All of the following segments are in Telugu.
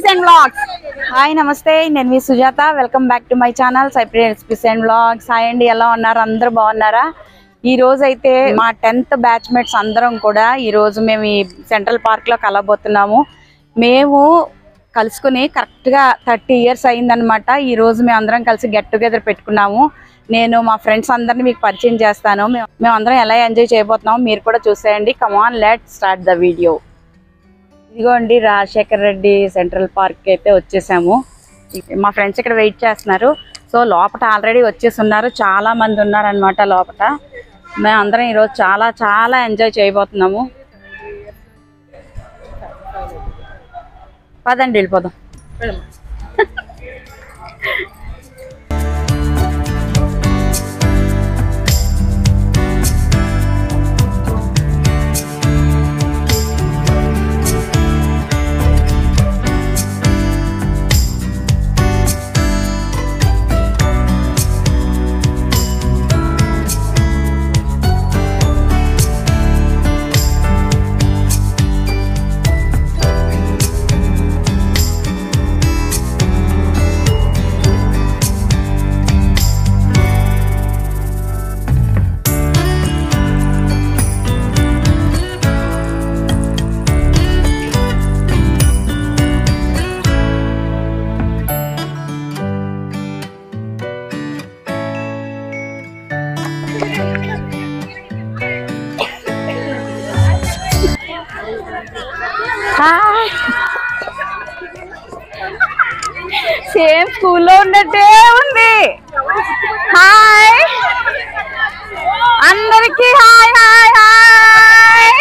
Recipes and vlogs. హాయ్ నమస్తే, నేను మీ Sujata. Welcome back to my channel సైప్రి రెసిపీస్ అండ్ వ్లాగ్స్. హాయ్ అండి, ఎలా ఉన్నారు? అందరూ బాగున్నారా? ఈ రోజు అయితే మా 10th బ్యాచ్మేట్స్ అందరం కూడా ఈ రోజు మేము ఈ సెంట్రల్ పార్క్ లో కలబోతున్నాము. మేము కలుసుకుని కరెక్ట్గా 30 years అయిందనమాట. ఈ రోజు మేము అందరం కలిసి గెట్ టుగెదర్ పెట్టుకున్నాము. నేను మా ఫ్రెండ్స్ అందరినీ మీకు పరిచయం చేస్తాను. మేము అందరం ఎలా ఎంజాయ్ చేయబోతున్నాము మీరు కూడా చూసేయండి. కమాన్, లెట్స్ స్టార్ట్ ద వీడియో. ఇదిగోండి, రాజశేఖర్ రెడ్డి సెంట్రల్ పార్క్ అయితే వచ్చేసాము. మా ఫ్రెండ్స్ ఇక్కడ వెయిట్ చేస్తున్నారు. సో లోపల ఆల్రెడీ వచ్చేసి ఉన్నారు, చాలా మంది ఉన్నారనమాట లోపల. మేము అందరం ఈరోజు చాలా చాలా ఎంజాయ్ చేయబోతున్నాము. పదండి వెళ్ళిపోదాం. సేమ్ స్కూల్లో ఉన్నట్టే ఉంది. హాయ్ అందరికి, hi hi hi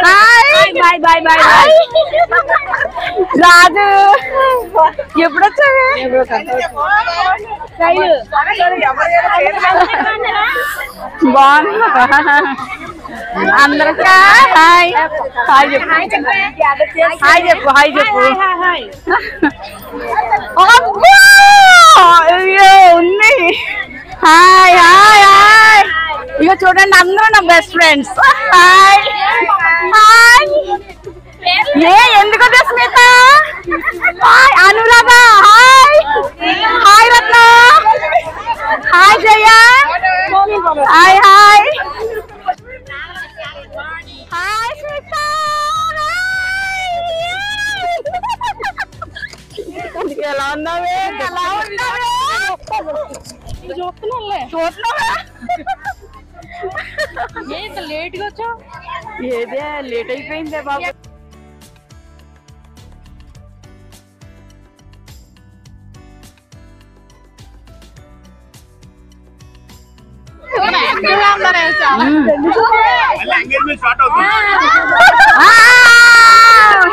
hi bye bye bye bye. Raju ఎప్పుడు వచ్చావు? బాగున్నా అందరికీ హాయ్ హాయ్ చెప్పు, హాయ్ చెప్పు, హాయ్ చెప్పు. అయ్యో ఉంది. Hi hi hi. ఇక చూడండి, అందరూ నా బెస్ట్ ఫ్రెండ్స్. Hi hi. ఎందుకు Smita, hi Anuradha, hi hi Ratna, hi Jaya, hi hi hi Smita. ఎలా ఉన్నావే? ఎలా ఉన్నావే? చూస్తున్నావా? లేట్ గా వచ్చావు? ఏదే లేట్ అయిపోయిందే బాబు.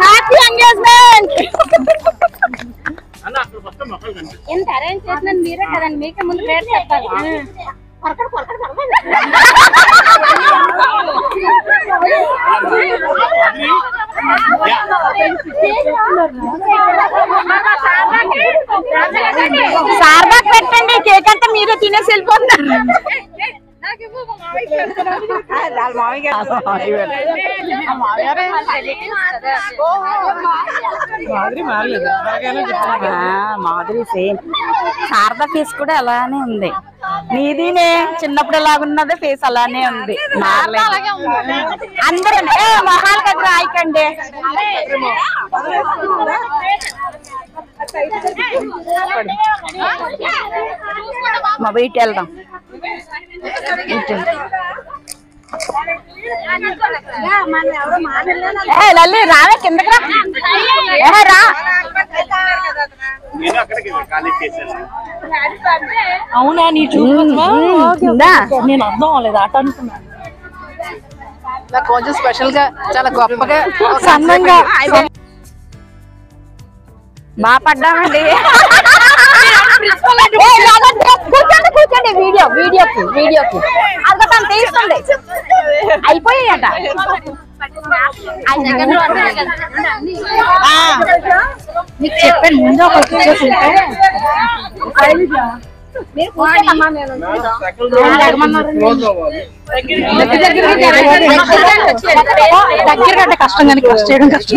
Happy engagement. ఎంత అరేంజ్ చేసినది మీరే కదండి, మీకే ముందు రేట్ చెప్పాలి. సార్బాక్ పెట్టండి, కేక్ అంటే మీరే తినేసి వెళ్ళిపోతున్నారు. మాధురి సేమ్. శారదా ఫేస్ కూడా అలానే ఉంది. నీదినే చిన్నప్పుడు ఎలాగున్నదో ఫేస్ అలానే ఉంది. అందరూ మొహాల దగ్గర ఆయికండి. మా బయట వెళ్దాం. లల్లి రావే, కిందకి రా. అవునా, నీ చూపుదా? నేను అర్థం అవ్వలేదు ఆట అనుకున్నా. కొంచెం స్పెషల్ గా, చాలా గొప్పగా, సందంగా బాగా పడ్డామండి. కూర్చోండి కూర్చోండి, వీడియోకి అర్థం తీసుకోండి. అయిపోయాయట. మీకు చెప్పండి ముందు ఒక దగ్గర కష్టం కానీ క్రష్ చేయడం కష్టం.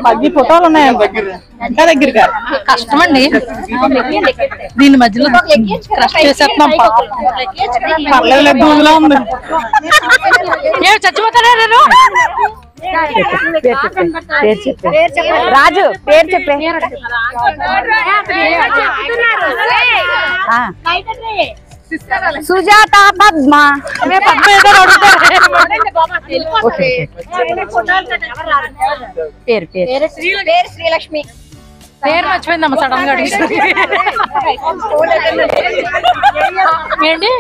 10 ఫోటోలు ఉన్నాయి ఇంకా దగ్గరగా కష్టమండి. దీని మధ్యలో క్రష్ చేసేస్తున్నాం. పర్లేదు భూమిలో ఉంది. చచ్చిపోతాడా నేను? రాజు పేరు చెప్పే. సుజాత పద్మ. పేరు పేరు శ్రీలక్ష్మి. పేరు మర్చిపోయిందమ్మా సడన్ గా ఏంటి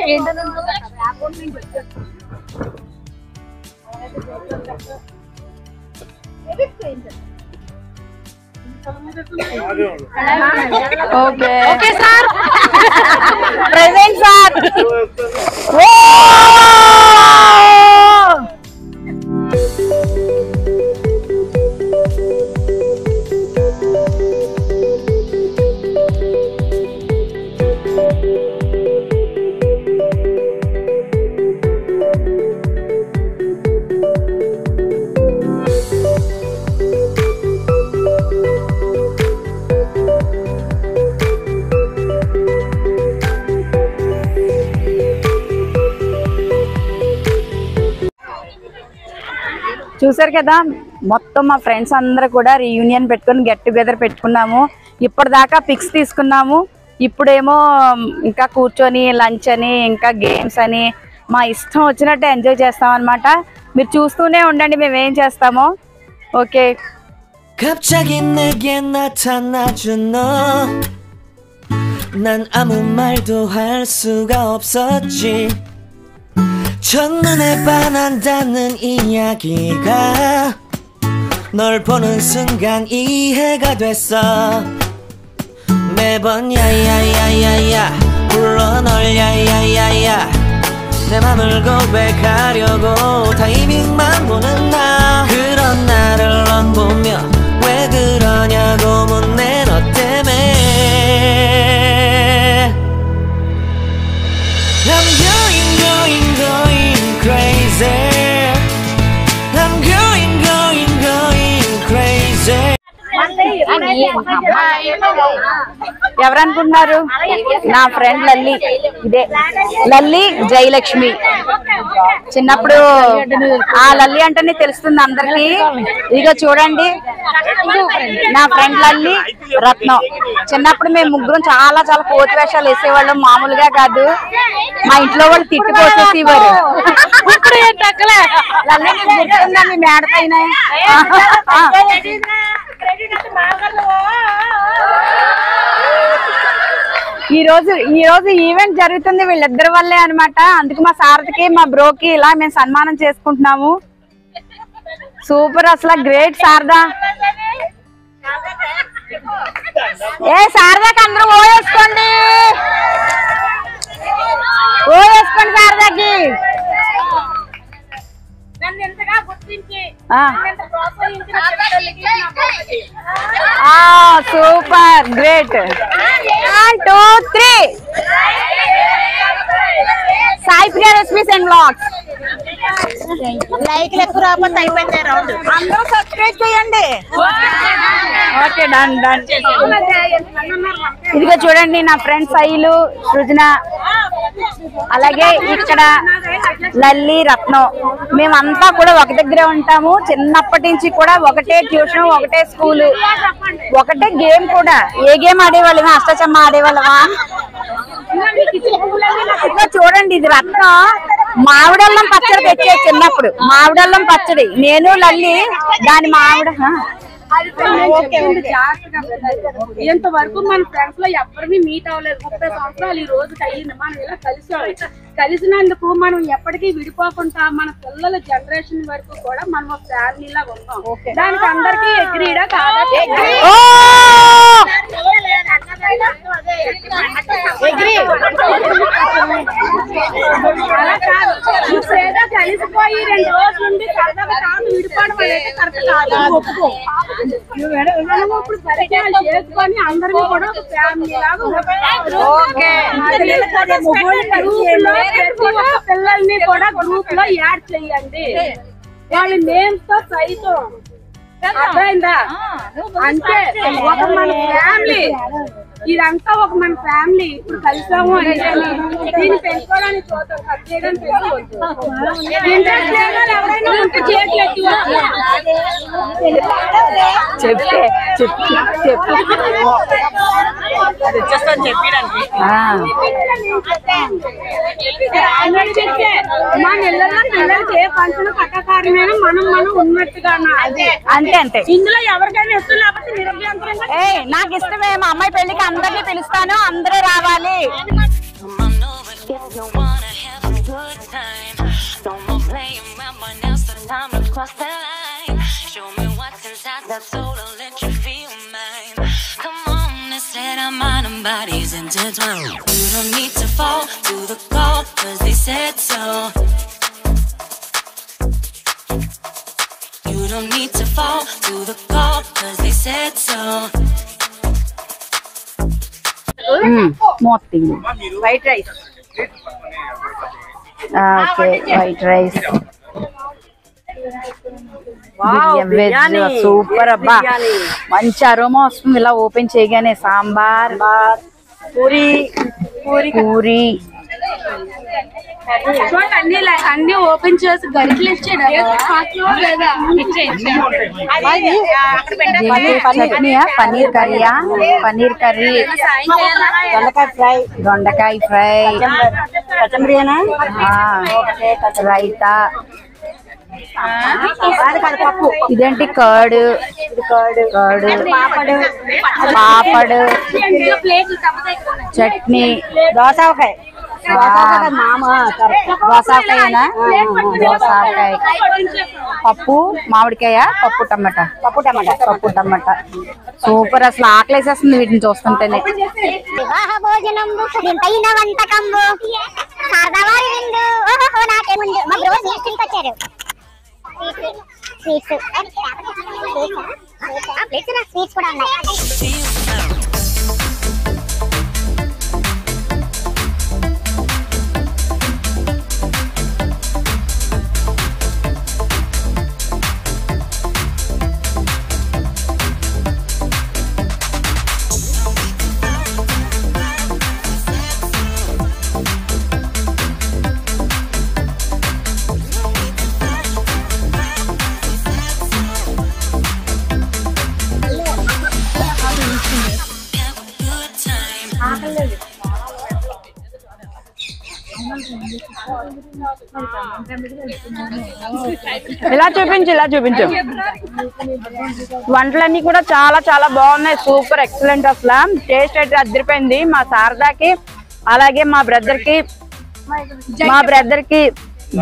okay okay sir. Present sir. చూసారు కదా, మొత్తం మా ఫ్రెండ్స్ అందరూ కూడా రీయూనియన్ పెట్టుకుని గెట్ టుగెదర్ పెట్టుకున్నాము. ఇప్పటిదాకా పిక్స్ తీసుకున్నాము. ఇప్పుడేమో ఇంకా కూర్చొని లంచ్ అని ఇంకా గేమ్స్ అని మా ఇష్టం వచ్చినట్టు ఎంజాయ్ చేస్తాం అనమాట. మీరు చూస్తూనే ఉండండి మేము ఏం చేస్తామో. Okay. 갑자기 내게 나타나준 너, 난 아무 말도 할 수가 없었지. 첫눈에 반한다는 이야기가 널 보는 순간 이해가 됐어. 매번 야야야야야 불러 널 야야야야. 내 맘을 고백하려고 타이밍만 보는 나. 그런 나를 넌 보며 왜 그러냐고 묻네 너 때문에. I'm going crazy. I'm going crazy. ఎవరనుకుంటున్నారు? నా ఫ్రెండ్ లల్లి. ఇదే లల్లి జయలక్ష్మి. చిన్నప్పుడు ఆ లల్లి అంటేనే తెలుస్తుంది అందరికి. ఇదిగో చూడండి, నా ఫ్రెండ్ లల్లి రత్నం. చిన్నప్పుడు మేము ముగ్గురం చాలా చాలా కోతి వేషాలు వేసేవాళ్ళం. మామూలుగా కాదు, మా ఇంట్లో వాళ్ళు తిట్టిపోసేసేవారు. లల్లి గుర్తుందా మీ మేడ పైన? ఈ రోజు ఈవెంట్ జరుగుతుంది వీళ్ళిద్దరి వల్లే అనమాట. అందుకు మా సారథికి మా బ్రోకి ఇలా మేము సన్మానం చేసుకుంటున్నాము. సూపర్, అసలు గ్రేట్ శారదా. ఏ శారదాకి అందరూ ఓ వేసుకోండి, ఓ వేసుకోండి శారదాకి. Super, great. 1 2 3 Sai Priya recipes and vlogs. లైక్లు ఎక్కువ రాకపోతే అయిపోయింది రౌండ్. అందరూ సబ్స్క్రైబ్ చేయండి. Okay, done done. ఇదిగో చూడండి, నా ఫ్రెండ్ సైలు, సృజన, అలాగే ఇక్కడ లల్లి, రత్నం. మేమంతా కూడా ఒక దగ్గరే ఉంటాము. చిన్నప్పటి నుంచి కూడా ఒకటే ట్యూషన్, ఒకటే స్కూలు, ఒకటే గేమ్ కూడా. ఏ గేమ్ ఆడేవాళ్ళమా? అష్టచమ్మ ఆడేవాళ్ళమా? చూడండి, ఇది రత్నం మామిడల్లం పచ్చడి తెచ్చే చిన్నప్పుడు. మామిడల్లం పచ్చడి నేను లల్లి దాని మామిడ. ఇంతవరకు మన ఫ్రెండ్స్ లో ఎవరిని మీట్ అవ్వలేదు. 30 సంవత్సరాలు ఈ రోజు అయ్యింది. మనం ఇలా కలిసినందుకు మనం ఎప్పటికీ విడిపోకుండా మన పిల్లల జనరేషన్ వరకు కూడా మనం ఒక ఫ్యామిలీ లాగా ఉన్నాం. దానికి అందరికీ అగ్రీడా కాదా? ఏదో కలిసిపోయి 2 రోజులు ఉండి సరదాగా తాను విడిపోవడం అనేది కరెక్ట్ కాదు. ఒప్పుకో. మనం ఇప్పుడు పరిచయాలు చేసుకొని అందరినీ కూడా ఒక ఫ్యామిలీ లాగా పిల్లల్ని కూడా గ్రూప్ లో యాడ్ చెయ్యండి. వాళ్ళ నేమ్స్ తో సైతం అర్థమైందా? అంటే ఒక మన ఫ్యామిలీ, ఇదంతా ఒక మన ఫ్యామిలీ. ఇప్పుడు కలిసాము అంటే దీన్ని పెంచుకోవడానికి చూద్దాం, కట్ చేయడానికి పెంచుకోవచ్చు. ఇంట్రెస్ట్ లేని ఎవరైనా ఉంటే చేతులు ఎత్తి చెప్తే మన ఇళ్ళల్లో పిల్లలకి ఏ ఫంక్షన్ కట్టకారమైన మనం ఉన్నట్టుగా అంతే అంతే. ఇందులో ఎవరికైనా ఇష్టం లేకపోతే నిరభ్యంతరంగా నాకు ఇష్టమే, మా అమ్మాయి పెళ్లికి అందరినీ పిలుస్తాను, అందరూ రావాలి. Bodies intertwined. You don't need to fall to the call, 'cause they said so. You don't need to fall to the call, 'cause they said so. మోతి white rice. Okay, white rice, veg super. అబ్బా మంచి అరోమా వస్తుంది ఇలా ఓపెన్ చేయగానే. సాంబార్, పూరి, అన్ని ఓపెన్ చేసి గరిటలు ఇచ్చాడు. పన్నీర్ కర్రీయా, పన్నీర్ కర్రీ, దొండకాయ ఫ్రై, రైతా, ఇదేంటి కర్డ్, పాపడ్, చట్నీ, దోసకాయ, దోసకాయనా, దోసకాయ, పప్పు, మామిడికాయ, పప్పు టమాటా. సూపర్. అసలు ఆకలేసేస్తుంది వీటిని చూస్తుంటేనే. వివాహ భోజనం వింతైన వంటకంబు సారదావారి విందు. ఓహో నాకేముందు మా బ్రో స్వీట్స్ వచ్చారు. స్వీట్స్ కూడా ఉన్నాయి. ఇలా చూపించు. వంటలన్నీ కూడా చాలా చాలా బాగున్నాయి. Super excellent. అసలు టేస్ట్ అయితే అదిరిపోయింది. మా శారదాకి అలాగే మా బ్రదర్ కి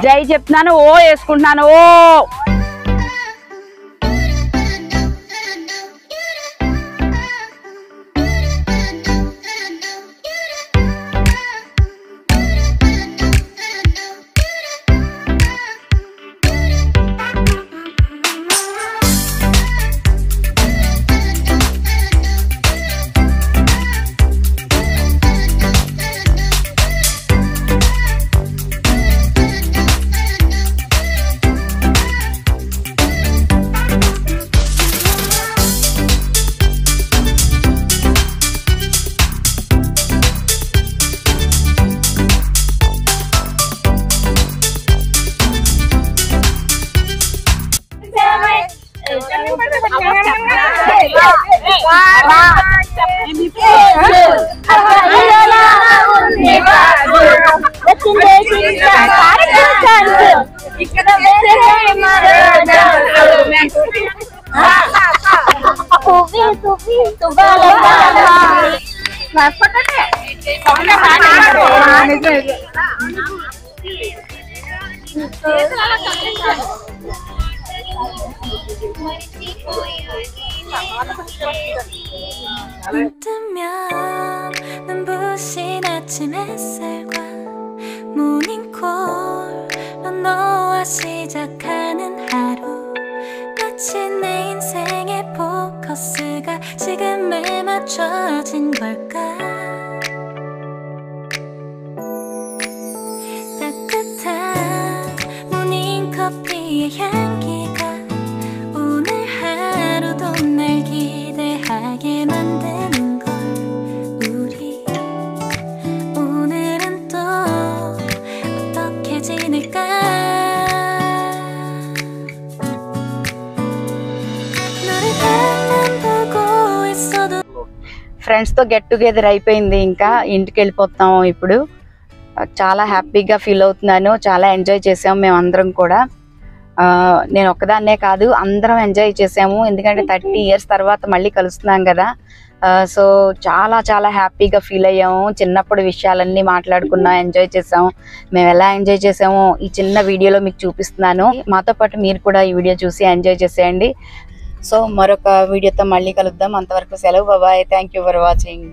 జై చెప్తున్నాను. ఓ వేసుకుంటున్నాను. ఓ 뜨면 맞춰진 걸까 따뜻한 모닝커피의 향기가 오늘 하루도 날 기대하게 만드는 걸 우리 오늘은 또 어떻게 지낼까 너를 가만 보고 있어도 ఫ్రెండ్స్ తో గెట్ టుగెదర్ అయిపోయింది. ఇంకా ఇంటికి వెళ్ళిపోతాము ఇప్పుడు. చాలా హ్యాపీగా ఫీల్ అవుతున్నాను. చాలా ఎంజాయ్ చేసాము మేమందరం కూడా. నేను ఒక్కదాన్నే కాదు, అందరం ఎంజాయ్ చేసాము. ఎందుకంటే 30 years తర్వాత మళ్ళీ కలుస్తున్నాం కదా. సో చాలా చాలా హ్యాపీగా ఫీల్ అయ్యాము. చిన్నప్పుడు విషయాలన్నీ మాట్లాడుకున్నాం, ఎంజాయ్ చేసాము. మేము ఎలా ఎంజాయ్ చేసామో ఈ చిన్న వీడియోలో మీకు చూపిస్తున్నాను. మాతో పాటు మీరు కూడా ఈ వీడియో చూసి ఎంజాయ్ చేసేయండి. సో మరొక వీడియోతో మళ్ళీ కలుద్దాం. అంతవరకు సెలవు. Bye. Thank you for watching.